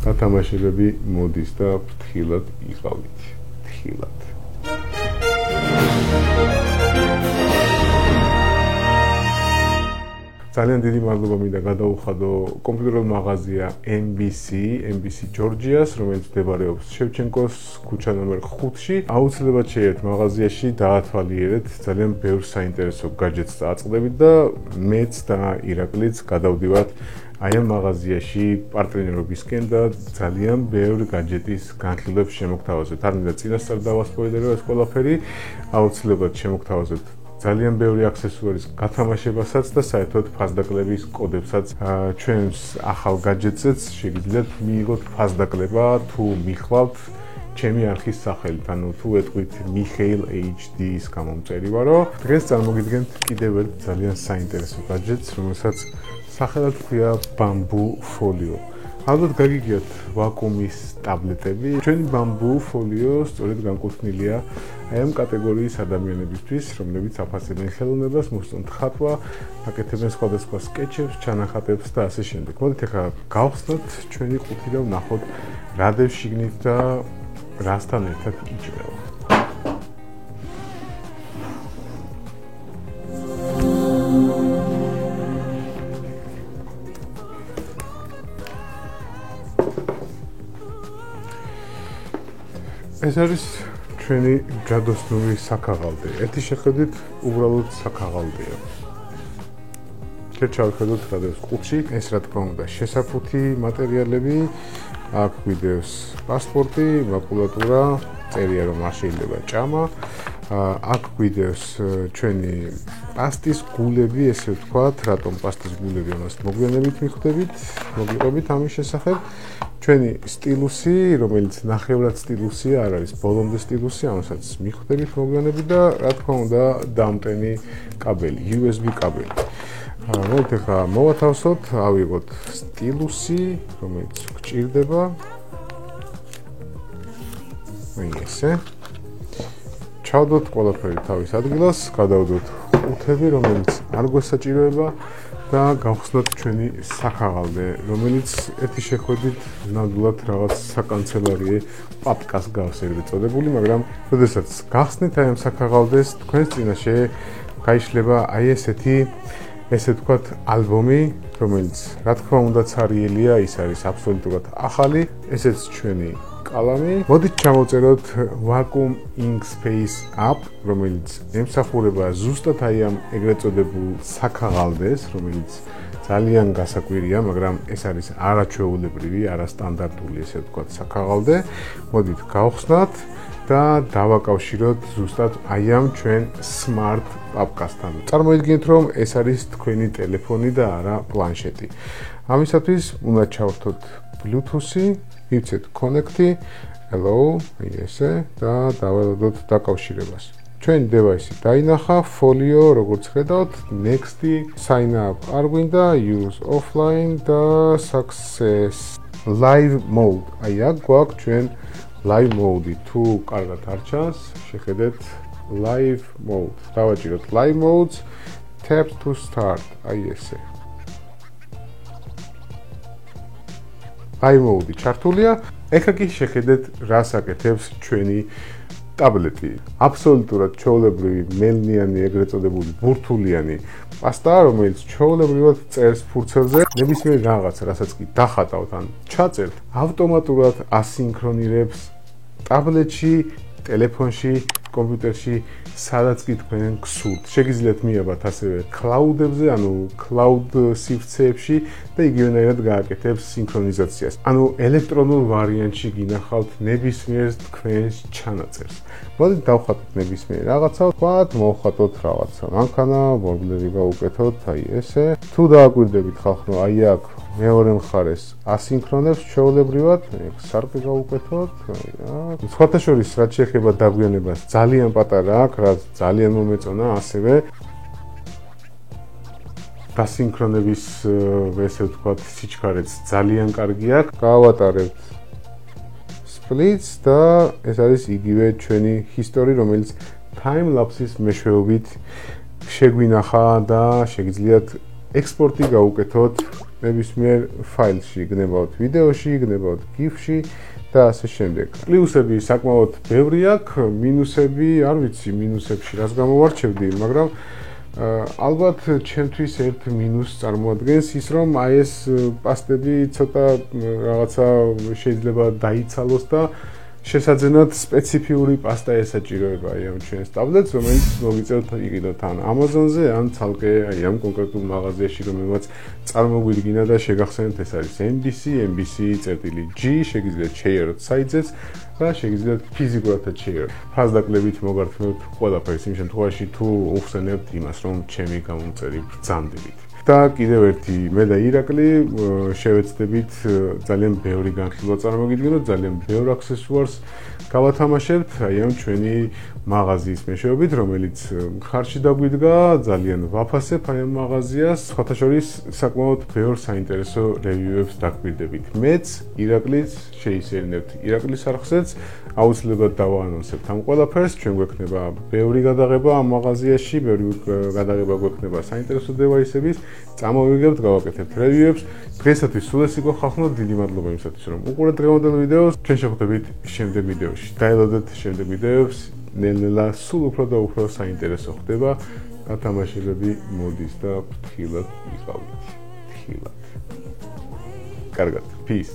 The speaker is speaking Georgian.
გათამაშებები მოდის და ფრთხილად იყავით. ფრთხილად. ძალიან დიდი მადლობა მინდა გადაუხადო კომპიუტერულ მაღაზია MBC Georgias, რომელიც მდებარეობს შევჩენკოს ქუჩა ნომერ 5-ში. აუცილებლად შეერთ მაღაზიაში დაათვალიერეთ ძალიან ბევრ საინტერესო gadgets დააწყდებით და მეც და ირაკლიც გადავდივართ აი ამ მაღაზიაში პარტნიორობისკენ და ძალიან ბევრი gadget-ის განხილვებს შემოგთავაზებთ. არ მინდა წინასწარ დავასპოილერო ეს ყველაფერი, აუცილებლად შემოგთავაზებთ ძალიან ბევრი აქსესუარის გათამაშებასაც და საერთოდ ფასდაკლების კოდებსაც ჩვენს ახალ gadgets-ებს შეგიძლიათ მიიღოთ ფასდაკლება თუ მიხვალთ ჩემი არხის სახელით, ანუ თუ ეტყვით Mikhail HD-ის გამომწერი ვარო. დღეს წარმოგიდგენთ კიდევ ერთ ძალიან საინტერესო gadgets, რომელსაც სახელად ქვია Bamboo Folio. ალბათ გაგიგიათ ვაკუუმის ტაბლეტები. ჩვენი Bamboo Folio სწორედ განკუთვნილია აი ამ კატეგორიის ადამიანებისთვის, რომლებიც აფასებენ ხელოვნებას, მოსწონთ ხატვა, აკეთებენ სხვადასხვა სკეჩებს, ჩანახატებს და ასე შემდეგ. მოდით ახლა გავხსნათ ჩვენი ყუთი და ვნახოთ რა დევს შიგნით და რასთან ერთად იჭრება. ეს არის ჩვენი ჯადოსნური საქაღალდე. ერთი შეხედვით უბრალოდ საქაღალდეა. ჩავხედოთ რა დევს ყუთში. ეს რა თქმა უნდა შესაფუთი მატერიალები, აქ გვიდევს პასპორტი, მაკულატურა, წერია რომ არ შეიძლება ჭამა. აქ გვიდევს ჩვენი პასტის გულები, ესე ვთქვათ, რატომ პასტის გულები ამას მოგვიანებით მიხვდებით, მოგიყვებით ამის შესახებ. ჩვენი სტილუსი, რომელიც ნახევრად სტილუსია, არ არის ბოლომდე სტილუსი, ამასაც მიხვდებით მოგვიანებით და რა თქმა უნდა დამტენი კაბელი, USB კაბელი. მოდით ახლა მოვათავსოთ, ავიღოთ სტილუსი, რომელიც გჭირდება. ესე. ჩავდოთ ყველაფერი თავის ადგილას, გადავდოთ ყუთები, რომელიც არ გვესაჭიროება და გავხსნათ ჩვენი საქაღალდე, რომელიც ერთი შეხვედრით ნამდვილად რაღაც საკანცელარიე პაპკას გავს ეგრეთ წოდებული, მაგრამ როდესაც გახსნით აი ამ საქაღალდეს, თქვენს წინაშე გაიშლება აი ესეთი, ესე ვთქვათ, ალბომი, რომელიც რა თქმა უნდა ცარიელია, ის არის აბსოლუტურად ახალი, ესეც ჩვენი კალამი. მოდით ჩამოვწეროთ Wacom Inkscape app, რომელიც ემსახურება ზუსტად აი ამ ეგრეთ წოდებულ საქაღალდეს, რომელიც ძალიან გასაკვირია, მაგრამ ეს არის არაჩვეულებრივი, არასტანდარტული, ესე ვთქვათ, საქაღალდე. მოდით გავხსნათ და დავაკავშიროთ ზუსტად აი ამ ჩვენ smart პაპკასთან. წარმოიდგინეთ, რომ ეს არის თქვენი ტელეფონი და არა პლანშეტი. ამისათვის უნდა ჩავრთოთ Bluetooth-ი, მივცეთ connect-ი, hello, ესე და დაველოდოთ დაკავშირებას. ჩვენი device-ი დაინახა, Folio, როგორც ხედავთ, next-ი, sign up არ გვინდა, use offline და success. Live mode. აი აქ გვაქვს ჩვენ live mode-ი. თუ კარგად არ ჩანს, შეხედეთ live mode. დავაჭიროთ live modes, tap to start. აი ესე. live mode-ი ჩართულია. ეხლა კი შეხედეთ რას აკეთებს ჩვენი ტაბლეტი. აბსოლუტურად ჩვეულებრივი მელნიანი, ეგრეთ წოდებული ბურთულიანი პასტა, რომელიც ჩვეულებრივად წერს ფურცელზე. ნებისმიერ რაღაც, რასაც კი დახატავთ ან ჩაწერთ, ავტომატურად ასინქრონირებს ტაბლეტში, ტელეფონში, კომპიუტერში, სადაც კი თქვენ გსურთ. შეგიძლიათ მიაბათ ასევე cloud-ებზე, ანუ cloud სივრცეებში და იგივენაირად გააკეთებს სინქრონიზაციას. ანუ ელექტრონულ ვარიანტში გინახავთ ნებისმიერ თქვენს ჩანაწერს. მოდით დავხატოთ ნებისმიერ რაღაცა, ვთქვათ, მოვხატოთ რაღაცა. მანქანა, ბორბლები გავუკეთოთ, აი ესე. თუ დააკვირდებით ხალხო, აი აქ მეორე მხარეს ასინქრონებს ჩვეულებრივად, სარკე გავუკეთოთ, აი აქ. სხვათა შორის, რაც შეეხება დაგვიანებას, ძალიან პატარა აქვს, რაც ძალიან მომეწონა, ასევე დასინქრონების, ესე ვთქვათ, სიჩქარეც ძალიან კარგი აქვს. გავატარებთ splits და ეს არის იგივე ჩვენი history, რომელიც time lapse-ის მეშვეობით შეგვინახა და შეგიძლიათ ექსპორტი გაუკეთოთ ნებისმიერ ფაილში, გნებავთ ვიდეოში, გნებავთ GIF-ში და ასე შემდეგ. პლუსები საკმაოდ ბევრი აქვს, მინუსები, არ ვიცი, მინუსებში რას გამოვარჩევდი, მაგრამ ალბათ ჩემთვის ერთ მინუსს წარმოადგენს ის, რომ აი ეს პასტები ცოტა რაღაცა შეიძლება დაიცალოს და შესაძენად სპეციფიური პასტა ესაჭიროება აი ამ ჩვენს ტაბლეტს, რომელიც მოგიწევთ იყიდოთ ან Amazon-ზე, ან ცალკე აი ამ კონკრეტულ მაღაზიაში, რომელმაც წარმოგვიდგინა და შეგახსენეთ, ეს არის MBC-G, შეგიძლიათ შეიაროთ საიტზეც და შეგიძლიათ ფიზიკურადაც შეიაროთ. ფასდაკლებით მოგართმევთ ყველაფერს იმ შემთხვევაში, თუ უხსენებთ იმას, რომ ჩემი გამომწერი ბრძანდებით. და კიდევ ერთი მე და ირაკლი შევეცდებით ძალიან ბევრი განხილვა წარმოგიდგენოთ, ძალიან ბევრ აქსესუარს გავათამაშებთ აი ამ ჩვენი მაღაზიის მეშვეობით, რომელიც ხარში დაგვიდგა, ძალიან ვაფასებ აი ამ მაღაზიას, სხვათა შორის საკმაოდ ბევრ საინტერესო რევიუებს დაგვირდებით. მეც, ირაკლიც შეისერინებთ ირაკლის არხზეც, აუცილებლად დავაანონსებთ ამ ყველაფერს, ჩვენ გვექნება ბევრი გადაღება ამ მაღაზიაში, ბევრი გადაღება გვექნება საინტერესო დევაისების, წამოვიგებთ, გავაკეთებთ რევიუებს. დღეისათვის სულ ეს იყო ხალხო, დიდი მადლობა იმისათვის, რომ უყურეთ დღევანდელ ვიდეოს. ჩვენ შევხვდებით შემდეგ ვიდეოში. დაელოდეთ შემდეგ ვიდეოებს, ნელ-ნელა სულ უფრო და უფრო საინტერესო ხდება. გათამაშებები მოდის და ფრთხილად ვიყავით. ფრთხილად. კარგად. Peace.